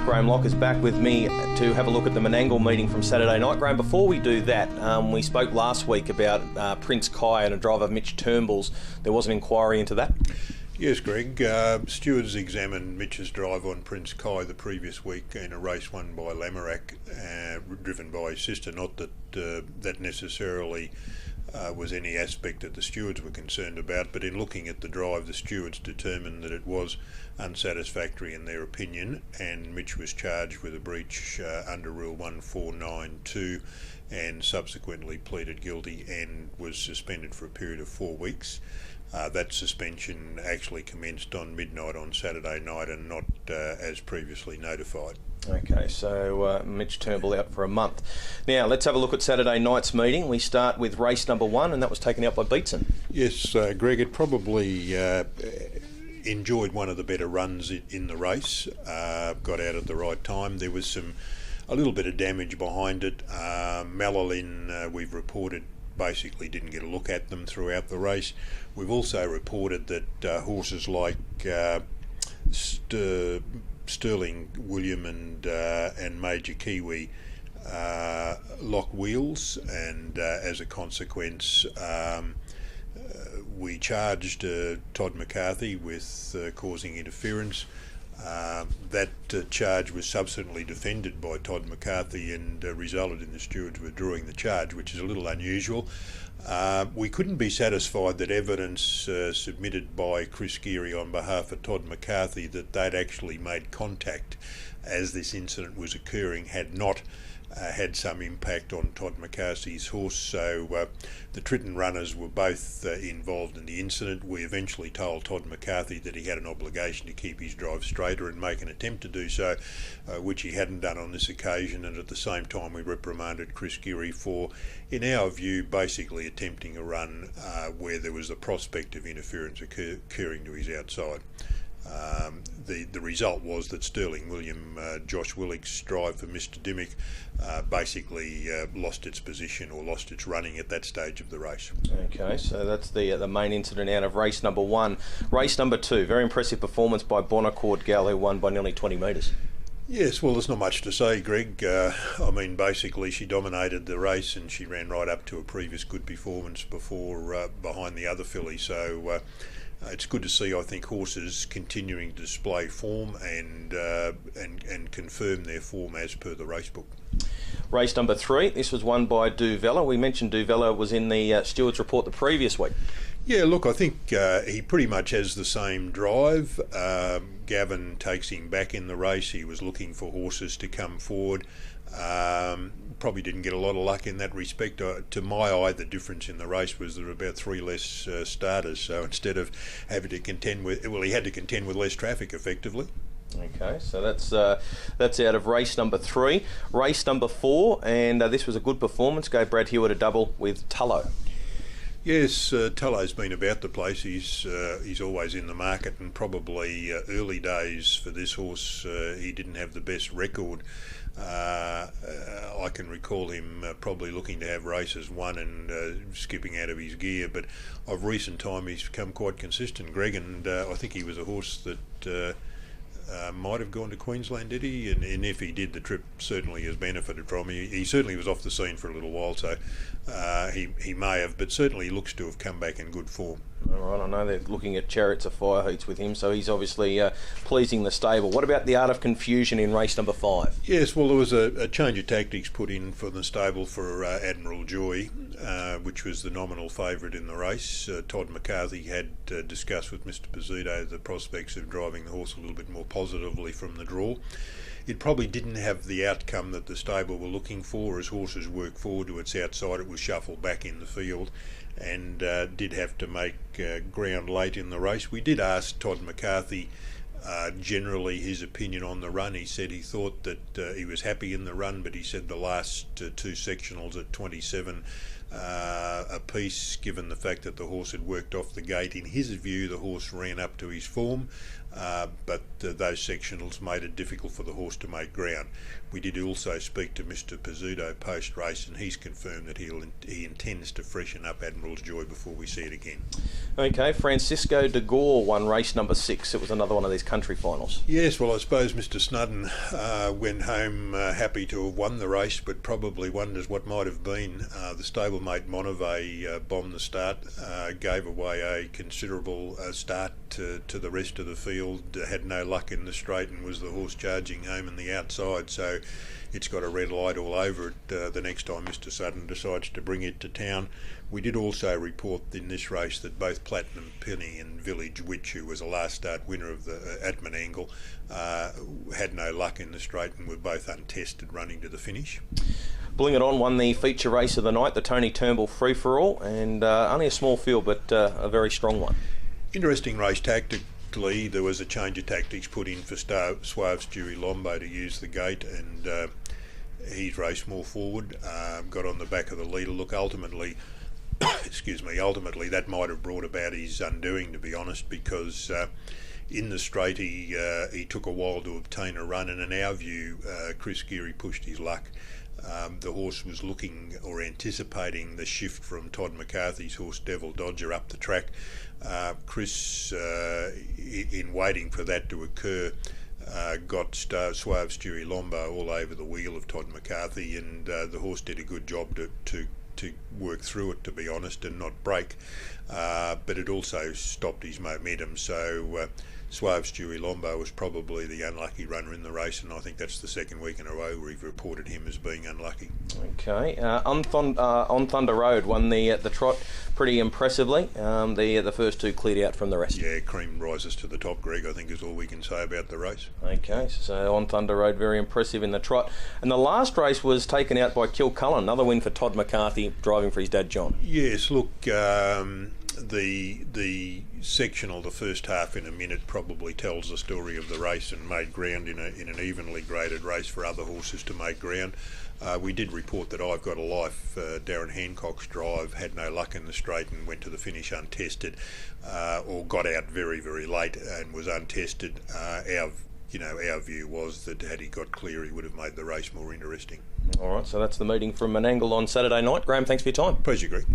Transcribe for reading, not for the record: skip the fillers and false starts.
Graham Locke is back with me to have a look at the Menangle meeting from Saturday night. Graham, before we do that, we spoke last week about Prince Kai and a driver, Mitch Turnbull's. There was an inquiry into that? Yes, Greg. Stewards examined Mitch's drive on Prince Kai the previous week in a race won by Lamorak, driven by his sister. Not that that necessarily was any aspect that the stewards were concerned about, but in looking at the drive, the stewards determined that it was unsatisfactory in their opinion, and Mitch was charged with a breach under Rule 1492 and subsequently pleaded guilty and was suspended for a period of 4 weeks. That suspension actually commenced on midnight on Saturday night and not as previously notified. Okay, so Mitch Turnbull out for a month. Now, let's have a look at Saturday night's meeting. We start with race number 1, and that was taken out by Beatson. Yes, Greg, it probably enjoyed one of the better runs in the race, got out at the right time. There was a little bit of damage behind it. Malalin, we've reported, basically didn't get a look at them throughout the race. We've also reported that horses like Sterling William and Major Kiwi lock wheels, and as a consequence we charged Todd McCarthy with causing interference. That charge was subsequently defended by Todd McCarthy and resulted in the stewards withdrawing the charge, which is a little unusual. We couldn't be satisfied that evidence submitted by Chris Geary on behalf of Todd McCarthy that they'd actually made contact as this incident was occurring had not had some impact on Todd McCarthy's horse. So the Tritton runners were both involved in the incident. We eventually told Todd McCarthy that he had an obligation to keep his drive straighter and make an attempt to do so, which he hadn't done on this occasion, and at the same time we reprimanded Chris Geary for, in our view, basically attempting a run where there was the prospect of interference occurring to his outside. The result was that Sterling William, Josh Willick's drive for Mr Dimmick basically lost its position or lost its running at that stage of the race. Okay, so that's the main incident out of race number 1. Race number 2, very impressive performance by Bonacord Galu, who won by nearly 20 metres. Yes, well, there's not much to say, Greg. I mean, basically she dominated the race and she ran right up to a previous good performance before behind the other filly, so it's good to see, I think, horses continuing to display form and confirm their form as per the race book. Race number 3, this was won by Duvella. We mentioned Duvella was in the Stewards report the previous week. Yeah, look, I think he pretty much has the same drive. Gavin takes him back in the race. He was looking for horses to come forward. Probably didn't get a lot of luck in that respect. To my eye, the difference in the race was there were about 3 less starters. So instead of having to contend with, well, he had to contend with less traffic effectively. Okay, so that's out of race number 3. Race number 4, and this was a good performance. Gave Brad Hewitt a double with Tallo. Yes, Tallo's been about the place. He's always in the market, and probably early days for this horse, he didn't have the best record. I can recall him probably looking to have races won and skipping out of his gear, but of recent time he's become quite consistent, Greg, and I think he was a horse that might have gone to Queensland, did he? And if he did, the trip certainly has benefited from. He certainly was off the scene for a little while, so he may have, but certainly looks to have come back in good form. All right, I know they're looking at Chariots of Fire heats with him, so he's obviously pleasing the stable. What about the Art of Confusion in race number 5? Yes, well, there was a change of tactics put in for the stable for Admiral Joy, which was the nominal favourite in the race. Todd McCarthy had discussed with Mr Pizzuto the prospects of driving the horse a little bit more positively from the draw. It probably didn't have the outcome that the stable were looking for. As horses worked forward to its outside, it was shuffled back in the field and did have to make ground late in the race. We did ask Todd McCarthy generally his opinion on the run. He said he thought that he was happy in the run, but he said the last 2 sectionals at 27 apiece, given the fact that the horse had worked off the gate. In his view, the horse ran up to his form, but those sectionals made it difficult for the horse to make ground. We did also speak to Mr. Pizzuto post-race, and he's confirmed that he intends to freshen up Admiral's Joy before we see it again. Okay, Francisco de Gore won race number 6. It was another one of these country finals. Yes, well, I suppose Mr. Snudden went home happy to have won the race, but probably wonders what might have been. The stablemate Manav bombed the start, gave away a considerable start to the rest of the field, had no luck in the straight, and was the horse charging home in the outside. So it's got a red light all over it the next time Mr. Sudden decides to bring it to town. We did also report in this race that both Platinum Penny and Village Witch, who was a last start winner of the at Menangle, had no luck in the straight and were both untested running to the finish. Bling It On won the feature race of the night, the Tony Turnbull free-for-all, and only a small field, but a very strong one. Interesting race tactically. There was a change of tactics put in for Suave Stewie Lombo to use the gate, and he's raced more forward, got on the back of the leader. Look, ultimately, ultimately that might have brought about his undoing, to be honest, because in the straight he took a while to obtain a run, and in our view, Chris Geary pushed his luck. The horse was looking or anticipating the shift from Todd McCarthy's horse Devil Dodger up the track. Chris, in waiting for that to occur, got Suave Stewie Lombo all over the wheel of Todd McCarthy, and the horse did a good job to work through it, to be honest, and not break. But it also stopped his momentum. So Suave Stewie Lombo was probably the unlucky runner in the race, and I think that's the second week in a row where we've reported him as being unlucky. Okay, on Thunder Road won the trot pretty impressively. The first two cleared out from the rest. Yeah, cream rises to the top, Greg, I think is all we can say about the race. Okay, so on Thunder Road, very impressive in the trot. And the last race was taken out by Kilcullen, another win for Todd McCarthy, driving for his dad John. Yes, look, the sectional, the first half in a minute, probably tells the story of the race and made ground in an evenly graded race for other horses to make ground. We did report that I've Got a Life, Darren Hancock's drive, had no luck in the straight and went to the finish untested, or got out very, very late and was untested. Our view was that had he got clear, he would have made the race more interesting. All right, so that's the meeting from Menangle on Saturday night. Graham, thanks for your time. Pleasure, Greg.